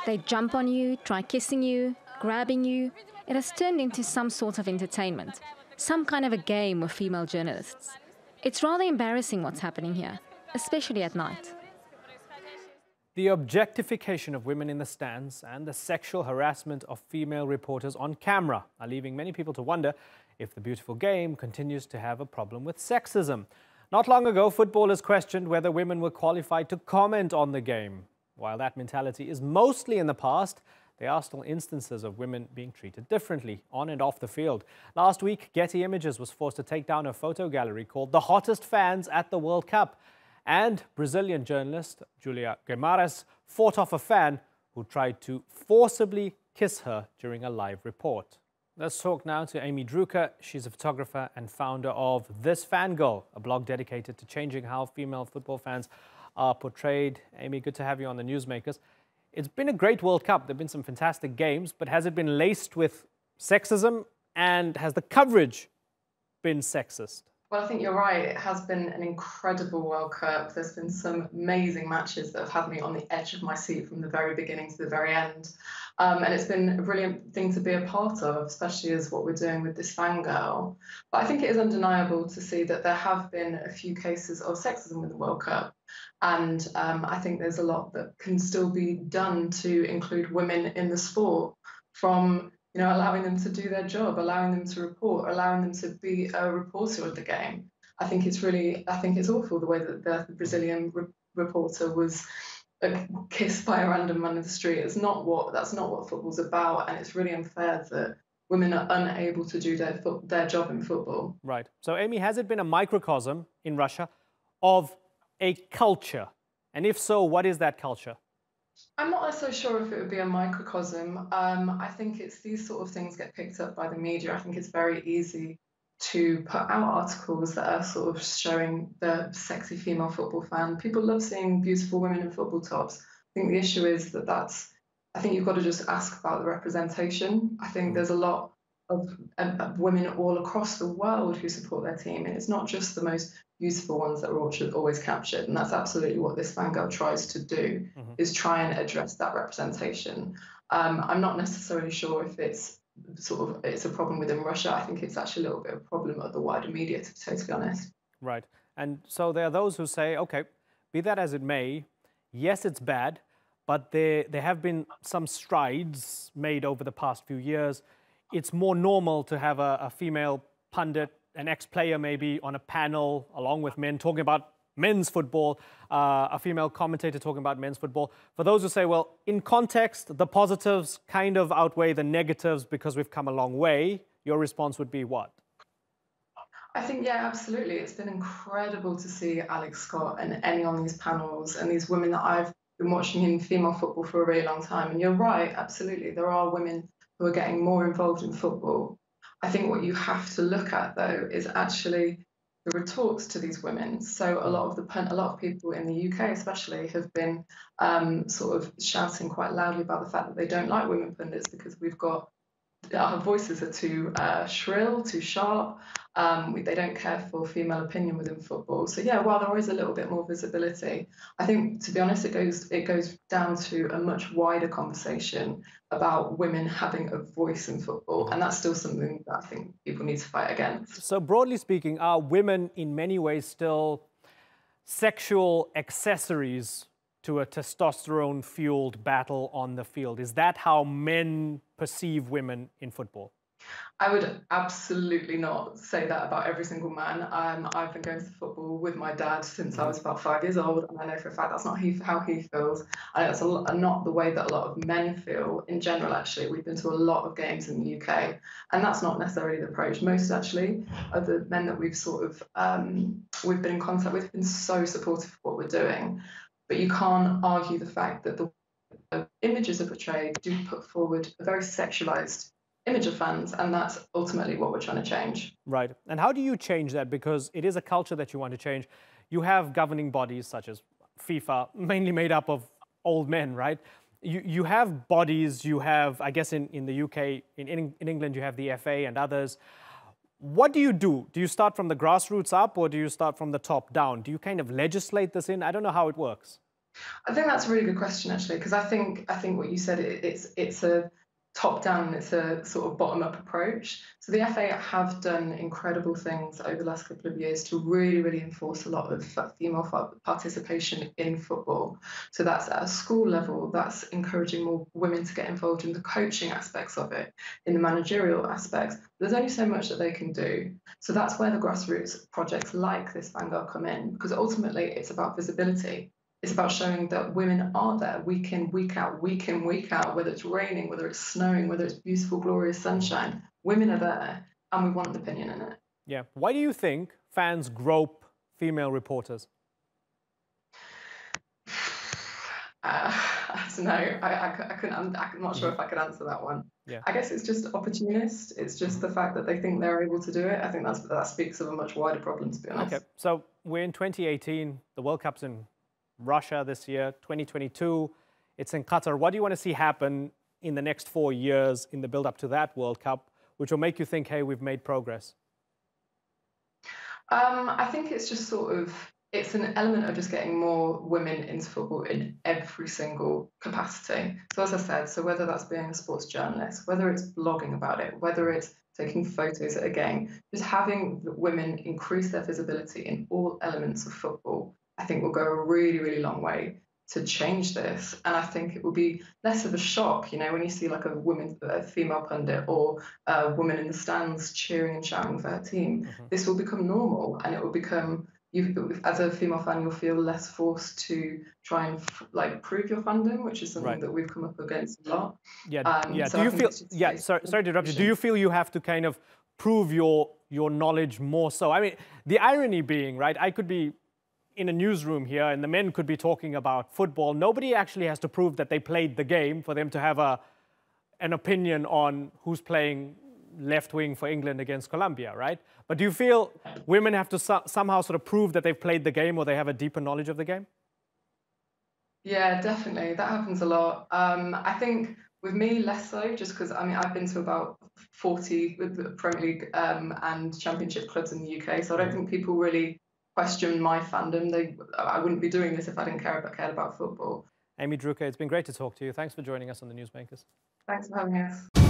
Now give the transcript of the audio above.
They jump on you, try kissing you, grabbing you. It has turned into some sort of entertainment, some kind of a game with female journalists. It's rather embarrassing what's happening here, especially at night. The objectification of women in the stands and the sexual harassment of female reporters on camera are leaving many people to wonder if the beautiful game continues to have a problem with sexism. Not long ago, footballers questioned whether women were qualified to comment on the game. While that mentality is mostly in the past, there are still instances of women being treated differently on and off the field. Last week, Getty Images was forced to take down a photo gallery called The Hottest Fans at the World Cup. And Brazilian journalist Julia Guimarães fought off a fan who tried to forcibly kiss her during a live report. Let's talk now to Amy Drucquer. She's a photographer and founder of This Fangirl, a blog dedicated to changing how female football fans are portrayed. Amy, good to have you on the Newsmakers. It's been a great World Cup. There have been some fantastic games, but has it been laced with sexism, and has the coverage been sexist? Well, I think you're right. It has been an incredible World Cup. There's been some amazing matches that have had me on the edge of my seat from the very beginning to the very end. And it's been a brilliant thing to be a part of, especially as what we're doing with This Fangirl. But I think it is undeniable to see that there have been a few cases of sexism in the World Cup. And I think there's a lot that can still be done to include women in the sport, from allowing them to do their job, allowing them to report, allowing them to be a reporter of the game. I think it's awful the way that the Brazilian reporter was kissed by a random man in the street. That's not what football's about, and it's really unfair that women are unable to do their job in football. Right. So, Amy, has it been a microcosm in Russia of a culture? And if so, what is that culture? I'm not so sure if it would be a microcosm. I think it's these sort of things get picked up by the media. I think it's very easy to put out articles that are sort of showing the sexy female football fan. People love seeing beautiful women in football tops. I think the issue is I think you've got to just ask about the representation. I think there's a lot of women all across the world who support their team, and it's not just the most beautiful ones that are always captured, and that's absolutely what This Fangirl tries to do, is try and address that representation. I'm not necessarily sure if it's a problem within Russia. I think it's actually a little bit of a problem of the wider media, to be totally honest. Right. And so there are those who say, okay, be that as it may, yes, it's bad, but there have been some strides made over the past few years. It's more normal to have a female pundit, an ex-player maybe, on a panel along with men talking about men's football, a female commentator talking about men's football. For those who say, well, in context, the positives kind of outweigh the negatives because we've come a long way, your response would be what? I think, yeah, absolutely. It's been incredible to see Alex Scott and Eni on these panels, and these women that I've been watching in female football for a really long time. And you're right, absolutely. There are women who are getting more involved in football. I think what you have to look at, though, is actually the retorts to these women. So a lot of people in the UK especially have been sort of shouting quite loudly about the fact that they don't like women pundits because our voices are too shrill, too sharp. They don't care for female opinion within football. So yeah, while there is a little bit more visibility, I think, to be honest, it goes down to a much wider conversation about women having a voice in football, and that's still something that I think people need to fight against. So broadly speaking, are women in many ways still sexual accessories to a testosterone-fueled battle on the field? Is that how men perceive women in football? I would absolutely not say that about every single man. I've been going to football with my dad since I was about 5 years old, and I know for a fact that's not how he feels. And that's not the way that a lot of men feel in general, actually. We've been to a lot of games in the UK, and that's not necessarily the approach. Most, actually, of the men that we've we've been in contact with have been so supportive of what we're doing. But you can't argue the fact that the images are portrayed do put forward a very sexualized image of fans, and that's ultimately what we're trying to change. Right. And how do you change that? Because it is a culture that you want to change. You have governing bodies such as FIFA, mainly made up of old men, right? You have bodies, you have, I guess in the UK, in England, you have the FA and others. What do you do? Do you start from the grassroots up, or do you start from the top down? Do you kind of legislate this in? I don't know how it works. I think that's a really good question, actually, because I think what you said, it's a top down and it's a sort of bottom up approach. So the FA have done incredible things over the last couple of years to really enforce a lot of female participation in football. So that's at a school level, that's encouraging more women to get involved in the coaching aspects of it, in the managerial aspects. There's only so much that they can do. So that's where the grassroots projects like this Vanguard come in, because ultimately it's about visibility. It's about showing that women are there week in, week out, week in, week out, whether it's raining, whether it's snowing, whether it's beautiful, glorious sunshine. Women are there, and we want an opinion in it. Yeah. Why do you think fans grope female reporters? I don't know. I couldn't. I'm not sure if I could answer that one. Yeah. I guess it's just opportunist. It's just the fact that they think they're able to do it. I think that speaks of a much wider problem, to be honest. Okay. So we're in 2018. The World Cup's in Russia this year, 2022, it's in Qatar. What do you want to see happen in the next 4 years in the build-up to that World Cup, which will make you think, hey, we've made progress? I think it's just it's an element of just getting more women into football in every single capacity. So as I said, so whether that's being a sports journalist, whether it's blogging about it, whether it's taking photos at a game, just having women increase their visibility in all elements of football, I think will go a really long way to change this. And I think it will be less of a shock, when you see like a female pundit or a woman in the stands cheering and shouting for her team. This will become normal, and it will become, as a female fan, you'll feel less forced to try and prove your fandom, which is something that we've come up against a lot. Yeah. So do you feel? Yeah. Sorry to interrupt you. Do you feel you have to kind of prove your knowledge more so? I mean, the irony being, right? I could be in a newsroom here and the men could be talking about football. Nobody actually has to prove that they played the game for them to have an opinion on who's playing left wing for England against Colombia, right? But do you feel women have to somehow sort of prove that they've played the game or they have a deeper knowledge of the game? Yeah, definitely. That happens a lot. I think with me, less so, just because, I've been to about 40 Premier League and Championship clubs in the UK, so I don't think people really question my fandom. I wouldn't be doing this if I didn't cared about football. Amy Drucquer, it's been great to talk to you. Thanks for joining us on the Newsmakers. Thanks for having us.